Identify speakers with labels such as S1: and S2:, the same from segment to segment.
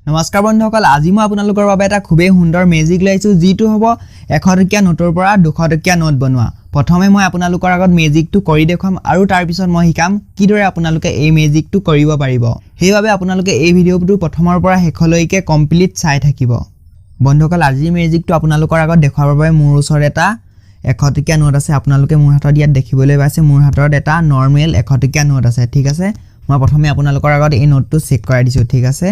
S1: নমস্কাৰ বন্ধুসকল আজি মই আপোনালোকৰ বাবে এটা খুবেই সুন্দৰ মেজিক লৈছো যিটো হ'ব 100 টকীয়া নোটৰ পৰা 200 টকীয়া নোট বনোৱা প্ৰথমে মই আপোনালোকৰ আগত মেজিকটো কৰি দেখাম আৰু তাৰ পিছত মই শিকাম কিদৰে আপোনালোকে এই মেজিকটো কৰিব পাৰিব সেইবাবে আপোনালোকে এই ভিডিঅ'টো প্ৰথমৰ পৰা শেষলৈকে কমপ্লিট চাই থাকিব বন্ধুসকল আজি মেজিকটো আপোনালোকৰ আগত দেখাবৰ বাবে মোৰ ওচৰত এটা 100 টকীয়া নোট আছে আপোনালোকে মোৰ হাতত ইয়াত দেখিবলৈ পাইছে মোৰ হাতত এটা নৰমেল 100 টকীয়া নোট আছে ঠিক আছে মই প্ৰথমে আপোনালোকৰ আগত এই নোটটো চেক কৰাই দিছো ঠিক আছে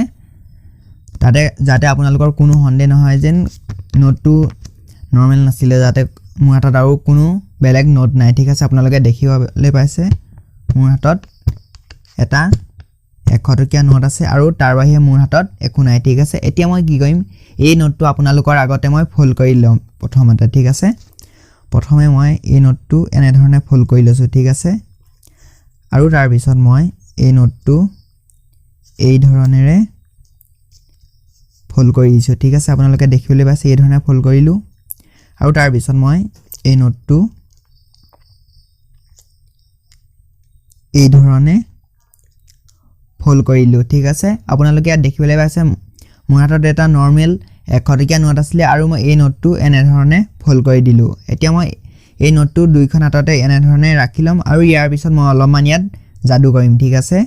S1: তাতে যাতে আপোনালোকৰ কোনো সন্দেহ নহয় যেন নোটটো নৰমেল নাছিলে যাতে মোৰ হাতত আৰু কোনো বেলেগ নোট নাই ঠিক আছে আপোনালোকে দেখিবলৈ পাইছে মোৰ হাতত এটা 100 টকীয়া নোট আছে আৰু তাৰ বাহিৰে মোৰ হাতত একো নাই ঠিক আছে এতিয়া মই কি কৰিম এই নোটটো আপোনালোকৰ আগতে মই ফোল্ড কৰি লম প্ৰথমতে ঠিক আছে প্ৰথমে মই এই নোটটো এনে ধৰণে ফোল্ড কৰি লৈছো ঠিক আছে আৰু তাৰ পিছত মই এই নোটটো এই ধৰণেৰে ফোল্ড কৰি দিছো ঠিক আছে আপোনালোকে দেখিবলৈ পাইছে এই ধৰণে ফোল্ড কৰিলো আৰু তাৰ পিছত মই এই নোটটো এই ধৰণে ফোল্ড কৰিলো ঠিক আছে আপোনালোকে ইয়াত দেখিবলৈ পাইছে মোৰ হাতত এটা নৰমেল 100 টকীয়া নোট আছিল আৰু মই এই নোটটো এনে ধৰণে ফোল্ড কৰি দিলো এতিয়া মই এই নোটটো দুইখন হাততে এনে ধৰণে ৰাখি লম আৰু ইয়াৰ পিছত মই অলপমান ইয়াত যাদু কৰিম ঠিক আছে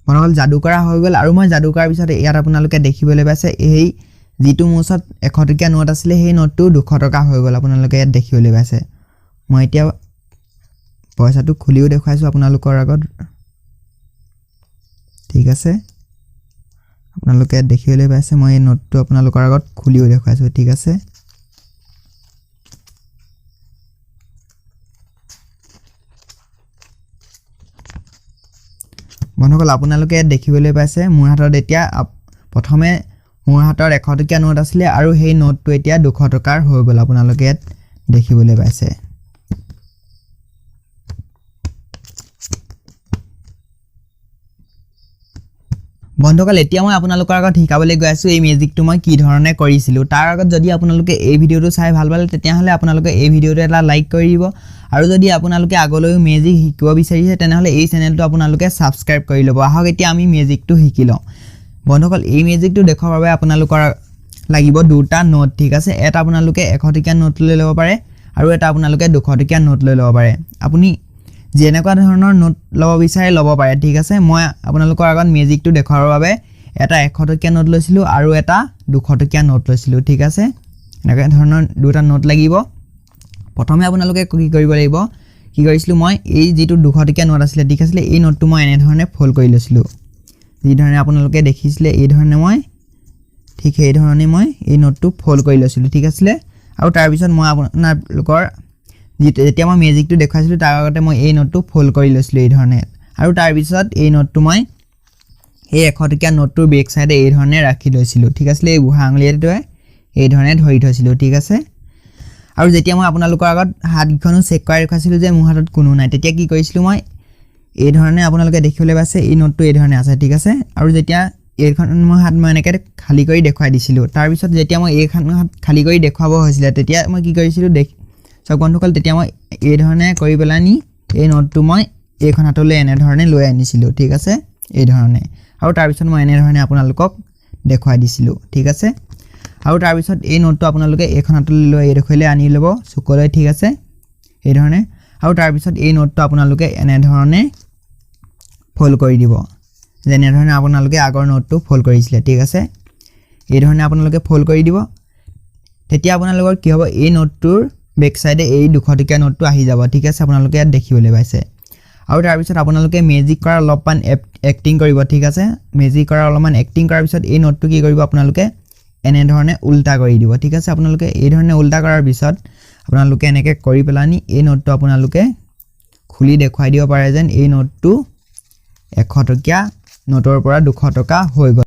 S1: বনগল যাদু কৰা হৈ গল আৰু মই যাদু কৰাৰ পিছত ইয়াত আপোনালোকে দেখিবলৈ পাইছে এই যিটো মোছত 100 টকীয়া নোট আছিল সেই নোটটো 200 টকা হৈ গল আপোনালোকে ইয়াত দেখিবলৈ পাইছে মই এতিয়া পইচাটো খুলিও দেখাইছো আপোনালোকৰ আগত ঠিক আছে আপোনালোকে দেখিবলৈ পাইছে মই এই নোটটো আপোনালোকৰ আগত খুলিও দেখাইছো ঠিক আছে বন্ধুসকল আপোনালোকে দেখিবলৈ পাইছে মোৰ হাতত এতিয়া প্ৰথমে মোৰ হাতত 100 টকীয়া নোট আছিল আৰু সেই নোটটো এতিয়া 200 টকাৰ হৈ গল আপোনালোকে ইয়াত দেখিবলৈ পাইছে বন্ধুসকল এতিয়া মই আপোনালোকৰ আগত শিকাবলৈ গৈ আছো এই মেজিকটো মই কি ধৰণে কৰিছিলো তাৰ আগত যদি আপোনালোকে এই ভিডিঅটো চাই ভাল পালে তেতিয়া হলে আপোনালোকে এই ভিডিঅটো এটা লাইক কৰি দিব আৰু যদি আপোনালোকে আগলৈ মেজিক শিকিব বিচাৰিছে তেনেহলে এই চেনেলটো আপোনালোকে সাবস্ক্ৰাইব কৰি লব আহক এতিয়া আমি মেজিকটো শিকি লওঁ বন্ধুসকল এই মেজিকটো দেখাৰ বাবে আপোনালোকৰ লাগিব দুটা নোট ঠিক আছে এটা আপোনালোকে 100 টকীয়া নোট লৈ ল'ব পাৰে আৰু এটা আপোনালোকে 200 টকীয়া নোট লৈ ল'ব পাৰে আপুনি যেনেকুৱা ধৰণৰ নোট ল'ব বিচাৰে ল'ব পাৰে ঠিক আছে মই আপোনালোকৰ আগত মেজিকটো দেখাৰ বাবে এটা 100 টকীয়া নোট লৈছিলো আৰু এটা 200 টকীয়া নোট লৈছিলো ঠিক আছে এনেকুৱা ধৰণৰ দুটা নোট লাগিব প্ৰথমে আপোনালোকে কি কৰিব লাগিব কি কৰিছিলো মই এই যিটো 200 টকীয়া নোট আছিল ঠিক আছে এই নোটটো মই এনে ধৰণে ফোল্ড কৰি লৈছিলো যি ধৰণে আপোনালোকে দেখিছিলে এই ধৰণে মই ঠিক এই ধৰণে মই এই নোটটো ফোল্ড কৰি লৈছিলো ঠিক আছে আৰু তাৰ পিছত মই আপোনালোকৰ যেতিয়া মই মেজিকটো দেখাইছিলো তাৰ আগতে মই এই নোটটো ফোল্ড কৰি লৈছিলো এই ধৰণে আৰু তাৰ পিছত এই নোটটো মই এই 100 টকীয়া নোটটোৰ বেক সাইডে এই ধৰণে ৰাখি লৈছিলো ঠিক আছে এই বুঢ়া আঙুলিটোৱে এই ধৰণে ধৰি থৈছিলো ঠিক আছে আৰু যেতিয়া মই আপোনালোকৰ আগত হাতখনো চেক কৰি ৰাখিছিলো যে মোৰ হাতত কোনো নাই তেতিয়া কি কৰিছিলো মই এই ধৰণে আপোনালোকে দেখিবলৈ পাইছে এই নোটটো এই ধৰণে আছে ঠিক আছে আৰু যেতিয়া এইখন মই হাত মই এনেকৈ খালি কৰি দেখাই দিছিলো তাৰ পিছত যেতিয়া মই এইখন হাত খালি কৰি দেখাব হৈছিল তেতিয়া মই কি কৰিছিলো সব বন্ধুসকল তেতিয়া মই এই ধৰণে কৰি পেলানি এই নোটটো মই এইখন হাতলৈ এনে ধৰণে লৈ আনিছিলো ঠিক আছে এই ধৰণে আৰু তাৰ পিছত মই এনে ধৰণে আপোনালোকক দেখাই দিছিলো ঠিক আছে আৰু তাৰ পিছত এই নোটটো আপোনালোকে এইখন হাতলৈ লৈ এইডোখৰলৈ আনি ল'ব চুকলৈ ঠিক আছে এই ধৰণে আৰু তাৰ পিছত এই নোটটো আপোনালোকে এনে ধৰণে ফোল্ড কৰি দিব যেনে ধৰণে আপোনালোকে আগৰ নোটটো ফোল্ড কৰিছিলে ঠিক আছে এই ধৰণে আপোনালোকে ফোল্ড কৰি দিব তেতিয়া আপোনালোকৰ কি হ'ব এই নোটটোৰ বেক সাইডে এই 200 টকীয়া নোটটো আহি যাব ঠিক আছে আপোনালোকে ইয়াত দেখিবলৈ পাইছে আৰু তাৰ পিছত আপোনালোকে মেজিক কৰা অলপমান এক্টিং কৰিব ঠিক আছে মেজিক কৰা অলপমান এক্টিং কৰাৰ পিছত এই নোটটো কি কৰিব আপোনালোকে এনে ধৰণে উল্টা কৰি দিব ঠিক আছে আপোনালোকে এই ধৰণে উল্টা কৰাৰ পিছত আপোনালোকে এনেকৈ কৰি পেলানি এই নোটটো আপোনালোকে খুলি দেখাই দিব পাৰে যেন এই নোটটো 100 টকীয়া নোটৰ পৰা 200 টকা হৈ গ'ল